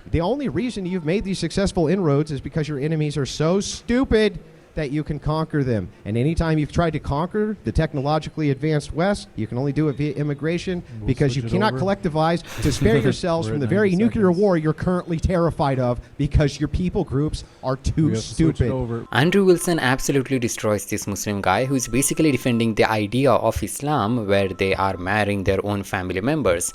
The only reason you've made these successful inroads is because your enemies are so stupid that you can conquer them. And anytime you've tried to conquer the technologically advanced West, you can only do it via immigration because you cannot collectivize to spare yourselves from the very nuclear war you're currently terrified of because your people groups are too stupid. Andrew Wilson absolutely destroys this Muslim guy who is basically defending the idea of Islam where they are marrying their own family members.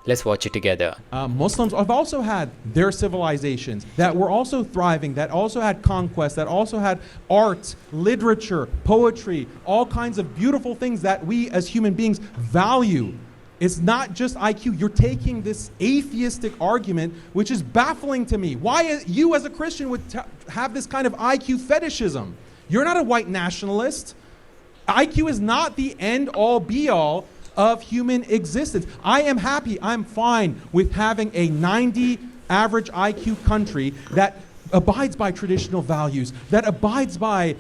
Let's watch it together. Muslims have also had their civilizations that were also thriving, that also had conquest, that also had art, literature, poetry, all kinds of beautiful things that we as human beings value. It's not just IQ. You're taking this atheistic argument, which is baffling to me. Why you as a Christian would have this kind of IQ fetishism? You're not a white nationalist. IQ is not the end-all, be-all of human existence. I am happy, I'm fine with having a 90 average IQ country that abides by traditional values, that abides by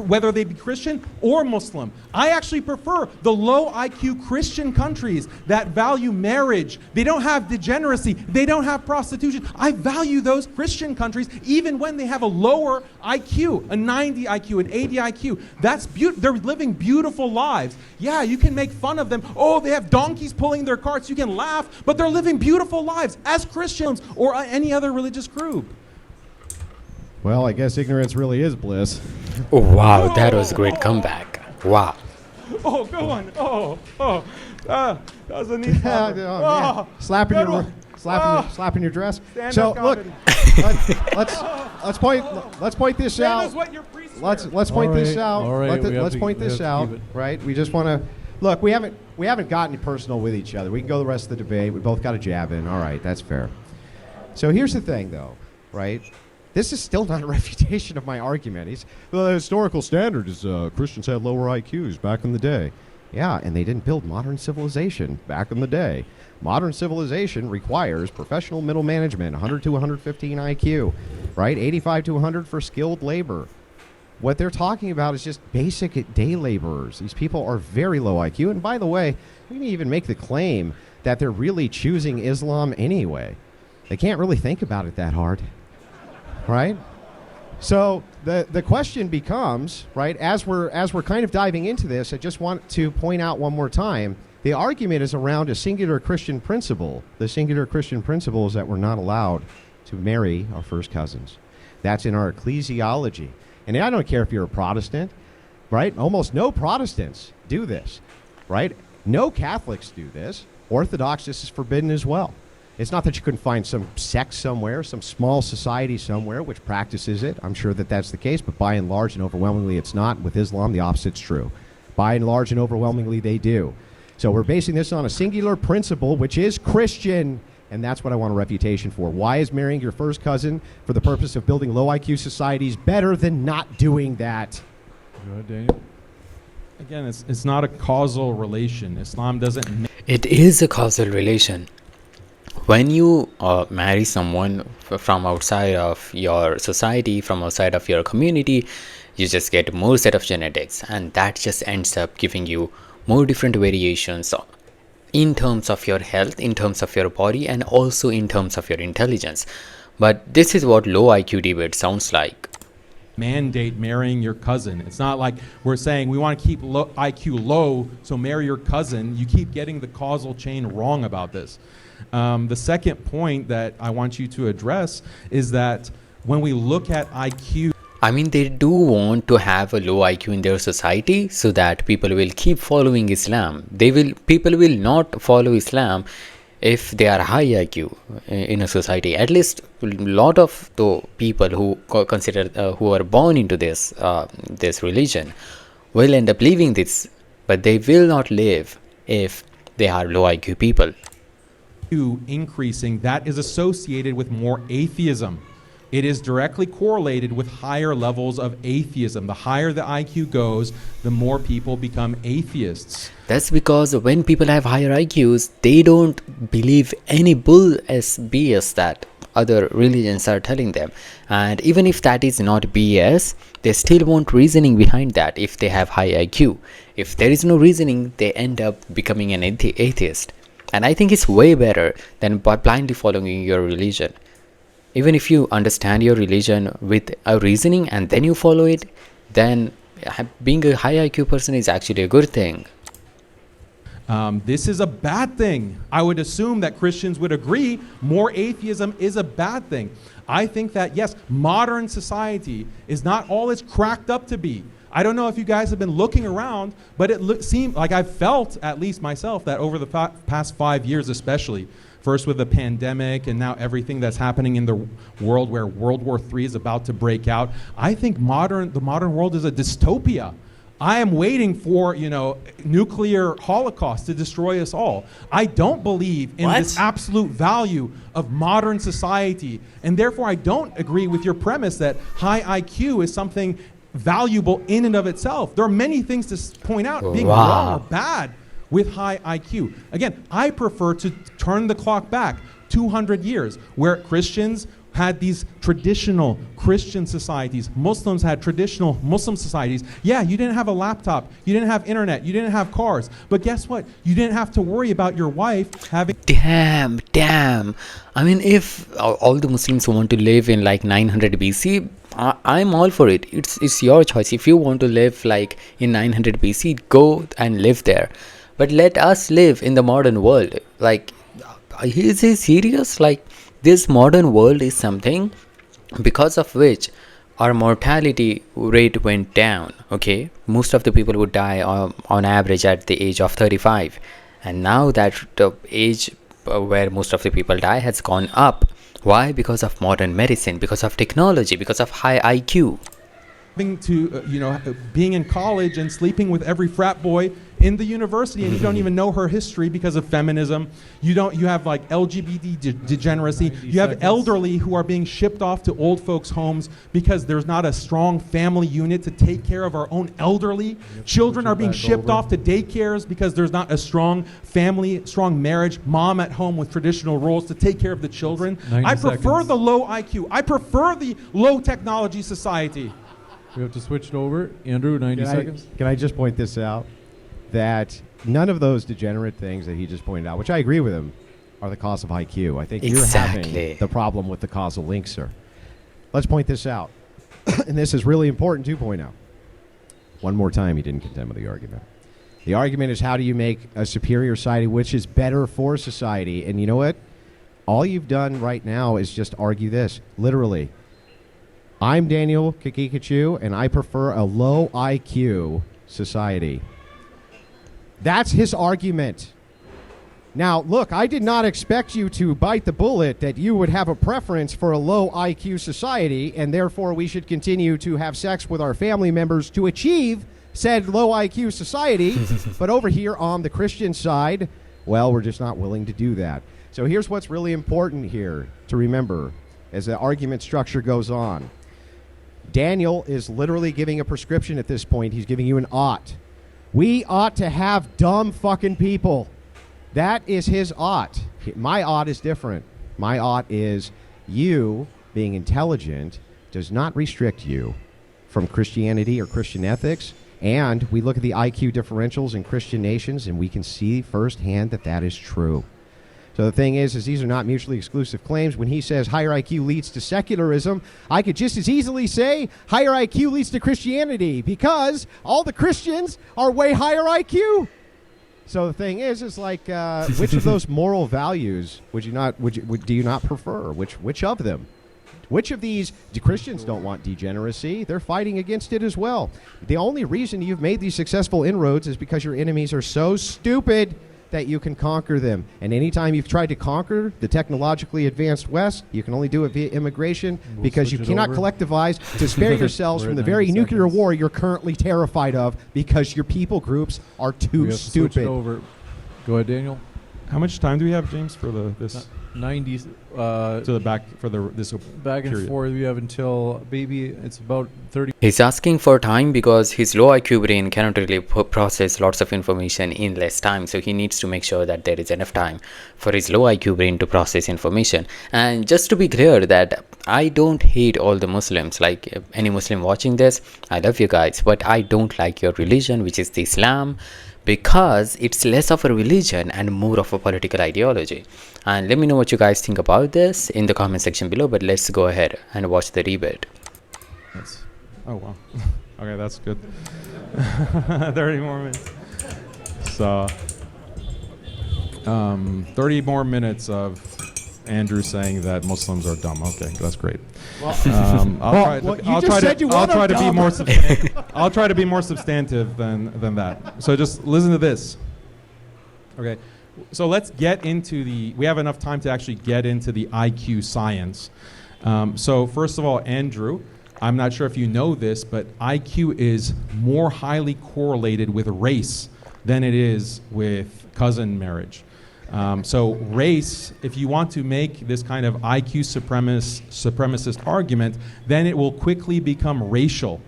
whether they be Christian or Muslim. I actually prefer the low IQ Christian countries that value marriage. They don't have degeneracy. They don't have prostitution. I value those Christian countries even when they have a lower IQ, a 90 IQ, an 80 IQ. That's they're living beautiful lives. Yeah, you can make fun of them. Oh, they have donkeys pulling their carts. You can laugh, but they're living beautiful lives as Christians or any other religious group. Well, I guess ignorance really is bliss. Oh, wow, that was a great comeback. Wow. Oh, good one. That was a neat one. Slapping your dress. Stand So up, look, Calvin. let's point this out. That's what your priests Let's point this out. Let's point this out. Right? We just want to look. We haven't gotten personal with each other. We can go the rest of the debate. We both got a jab in. All right, that's fair. So here's the thing, though. Right? This is still not a refutation of my argument. The historical standard is Christians had lower IQs back in the day. Yeah, and they didn't build modern civilization back in the day. Modern civilization requires professional middle management, 100 to 115 IQ, right? 85 to 100 for skilled labor. What they're talking about is just basic day laborers. These people are very low IQ. And by the way, we can even make the claim that they're really choosing Islam anyway. They can't really think about it that hard. Right? So the question becomes, right, as we're kind of diving into this, I just want to point out one more time, the argument is around a singular Christian principle. The singular Christian principle is that we're not allowed to marry our first cousins. That's in our ecclesiology. And I don't care if you're a Protestant, right? Almost no Protestants do this, right? No Catholics do this. Orthodox, this is forbidden as well. It's not that you couldn't find some sect somewhere, some small society somewhere which practices it. I'm sure that that's the case, but by and large and overwhelmingly it's not. With Islam, the opposite's true. By and large and overwhelmingly they do. So we're basing this on a singular principle, which is Christian, and that's what I want a refutation for. Why is marrying your first cousin for the purpose of building low IQ societies better than not doing that? Go ahead, Daniel. Again, it's not a causal relation. Islam doesn't... It is a causal relation. When you marry someone from outside of your society, from outside of your community, you just get more set of genetics, and that just ends up giving you more different variations in terms of your health, in terms of your body, and also in terms of your intelligence. But this is what low IQ debate sounds like. Mandate marrying your cousin. It's not like we're saying we want to keep IQ low, so marry your cousin. You keep getting the causal chain wrong about this. The second point that I want you to address is that when we look at IQ... I mean, they do want to have a low IQ in their society so that people will keep following Islam. People will not follow Islam if they are high IQ in a society. At least a lot of the people who who are born into this religion will end up leaving this, but they will not live if they are low IQ people. Increasing, that is associated with more atheism. It is directly correlated with higher levels of atheism. The higher the IQ goes, the more people become atheists. That's because when people have higher IQs, they don't believe any bull as BS that other religions are telling them. And even if that is not BS, they still want reasoning behind that if they have high IQ. If there is no reasoning, they end up becoming an atheist. And I think it's way better than blindly following your religion. Even if you understand your religion with a reasoning and then you follow it, then being a high IQ person is actually a good thing. This is a bad thing. I would assume that Christians would agree more atheism is a bad thing. I think that, yes, modern society is not all it's cracked up to be. I don't know if you guys have been looking around, but it seemed like I've felt, at least myself, that over the past 5 years especially, first with the pandemic and now everything that's happening in the world where World War III is about to break out, I think the modern world is a dystopia. I am waiting for, nuclear holocaust to destroy us all. I don't believe in this absolute value of modern society, and therefore I don't agree with your premise that high IQ is something valuable in and of itself. There are many things to point out being wrong or bad with high IQ. Again, I prefer to turn the clock back 200 years, where Christians had these traditional Christian societies. Muslims had traditional Muslim societies. Yeah, you didn't have a laptop, you didn't have internet, you didn't have cars, but guess what? You didn't have to worry about your wife having... Damn. I mean, if all the Muslims want to live in like 900 BC, I'm all for it. It's your choice. If you want to live like in 900 BC, go and live there. But let us live in the modern world. Like, is he serious? Like, this modern world is something because of which our mortality rate went down. Okay, most of the people would die on average at the age of 35, and now that the age where most of the people die has gone up. Why? Because of modern medicine, because of technology, because of high IQ. Being in college and sleeping with every frat boy in the university, and you don't even know her history because of feminism. You have like LGBT degeneracy. You have elderly who are being shipped off to old folks' homes because there's not a strong family unit to take care of our own elderly. Children are being shipped off to daycares because there's not a strong family, strong marriage, mom at home with traditional roles to take care of the children. I prefer the low IQ. I prefer the low technology society. We have to switch it over. Andrew, 90 seconds. Can I just point this out? That none of those degenerate things that he just pointed out, which I agree with him, are the cause of IQ. I think you're having the problem with the causal link, sir. Let's point this out. And this is really important to point out. One more time, he didn't contend with the argument. The argument is, how do you make a superior society which is better for society? And you know what? All you've done right now is just argue this. Literally. I'm Daniel Kikikachu, and I prefer a low IQ society. That's his argument. Now, look, I did not expect you to bite the bullet that you would have a preference for a low IQ society, and therefore we should continue to have sex with our family members to achieve said low IQ society. But over here on the Christian side, well, we're just not willing to do that. So here's what's really important here to remember as the argument structure goes on. Daniel is literally giving a prescription at this point. He's giving you an ought. We ought to have dumb fucking people. That is his ought. My ought is different. My ought is you being intelligent does not restrict you from Christianity or Christian ethics. And we look at the IQ differentials in Christian nations, and we can see firsthand that that is true. So the thing is these are not mutually exclusive claims. When he says higher IQ leads to secularism, I could just as easily say higher IQ leads to Christianity, because all the Christians are way higher IQ. So the thing is like, which of those moral values do you not prefer? Which of them? Which of these? The Christians don't want degeneracy. They're fighting against it as well. The only reason you've made these successful inroads is because your enemies are so stupid that you can conquer them. And anytime you've tried to conquer the technologically advanced West, you can only do it via immigration, because you cannot collectivize to spare yourselves from the very nuclear war you're currently terrified of, because your people groups are too stupid. Switch it over. Go ahead, Daniel. How much time do we have, James, for this? 90. To the back for this back and forth. We have until it's about 30. He's asking for time because his low IQ brain cannot really process lots of information in less time. So he needs to make sure that there is enough time for his low IQ brain to process information. And just to be clear, that I don't hate all the Muslims. Like any Muslim watching this, I love you guys, but I don't like your religion, which is the Islam. because it's less of a religion and more of a political ideology. And let me know what you guys think about this in the comment section below, but let's go ahead and watch the debate. Oh wow. Okay, that's good. 30 more minutes. So 30 more minutes of Andrew saying that Muslims are dumb. Okay, that's great. I'll try to be more substantive. I'll try to be more substantive than that. So just listen to this. Okay, so let's get into we have enough time to actually get into the IQ science. So first of all, Andrew, I'm not sure if you know this, but IQ is more highly correlated with race than it is with cousin marriage. So race, if you want to make this kind of IQ supremacist argument, then it will quickly become racial.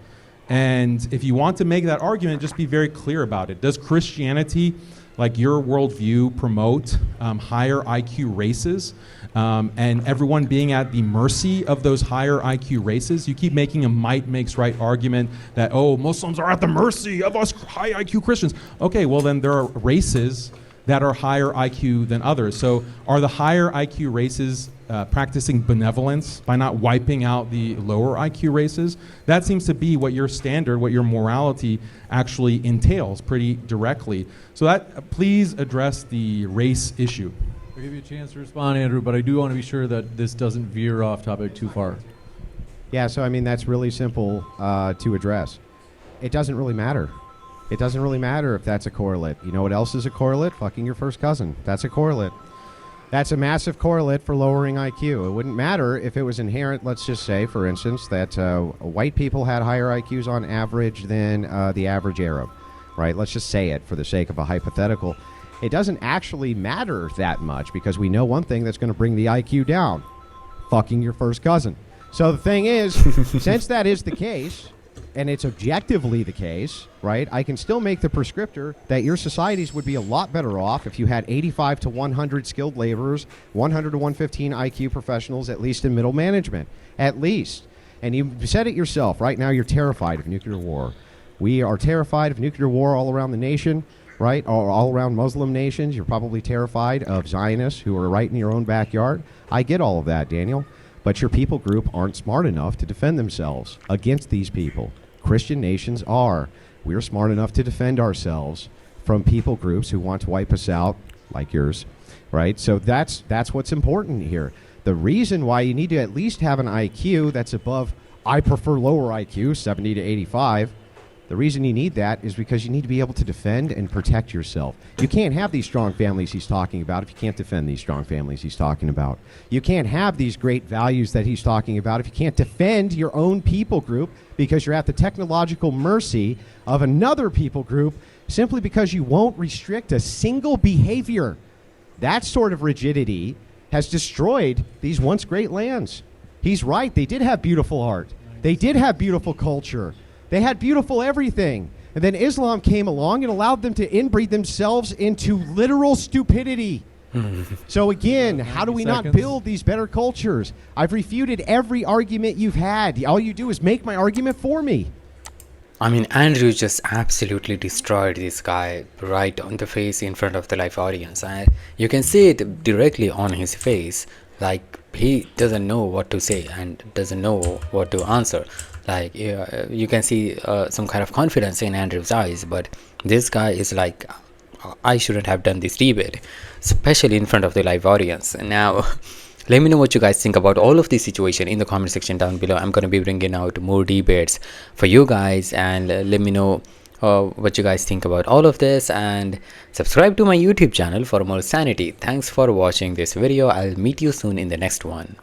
And if you want to make that argument, just be very clear about it. Does Christianity, like your worldview, promote higher IQ races and everyone being at the mercy of those higher IQ races? You keep making a might makes right argument that, oh, Muslims are at the mercy of us high IQ Christians. Okay, well then there are races that are higher IQ than others. So are the higher IQ races practicing benevolence by not wiping out the lower IQ races? That seems to be what your standard, what your morality actually entails pretty directly. So that, please address the race issue. I'll give you a chance to respond, Andrew, but I do want to be sure that this doesn't veer off topic too far. Yeah, so I mean, that's really simple to address. It doesn't really matter. It doesn't really matter if that's a correlate. You know what else is a correlate? Fucking your first cousin. That's a correlate. That's a massive correlate for lowering IQ. It wouldn't matter if it was inherent, let's just say, for instance, that white people had higher IQs on average than the average Arab, right? Let's just say it for the sake of a hypothetical. It doesn't actually matter that much because we know one thing that's going to bring the IQ down. Fucking your first cousin. So the thing is, since that is the case, and it's objectively the case, right, I can still make the prescriptor that your societies would be a lot better off if you had 85 to 100 skilled laborers, 100 to 115 IQ professionals, at least in middle management. At least. And you said it yourself. Right now you're terrified of nuclear war. We are terrified of nuclear war all around the nation, right, all around Muslim nations. You're probably terrified of Zionists who are right in your own backyard. I get all of that, Daniel. But your people group aren't smart enough to defend themselves against these people. Christian nations are. We're smart enough to defend ourselves from people groups who want to wipe us out, like yours, right? So that's what's important here. The reason why you need to at least have an IQ that's above, I prefer lower IQ, 70 to 85, the reason you need that is because you need to be able to defend and protect yourself. You can't have these strong families he's talking about if you can't defend these strong families he's talking about. You can't have these great values that he's talking about if you can't defend your own people group because you're at the technological mercy of another people group simply because you won't restrict a single behavior. That sort of rigidity has destroyed these once great lands. He's right. They did have beautiful art. They did have beautiful culture. They had beautiful everything. And then Islam came along and allowed them to inbreed themselves into literal stupidity. So again, how do we not build these better cultures? I've refuted every argument you've had. All you do is make my argument for me. I mean, Andrew just absolutely destroyed this guy right on the face in front of the live audience. And you can see it directly on his face. Like, he doesn't know what to say and doesn't know what to answer. Like, you can see some kind of confidence in Andrew's eyes, but this guy is like, I shouldn't have done this debate, especially in front of the live audience. Now, let me know what you guys think about all of this situation in the comment section down below. I'm going to be bringing out more debates for you guys, and let me know what you guys think about all of this, and subscribe to my YouTube channel for more sanity. Thanks for watching this video. I'll meet you soon in the next one.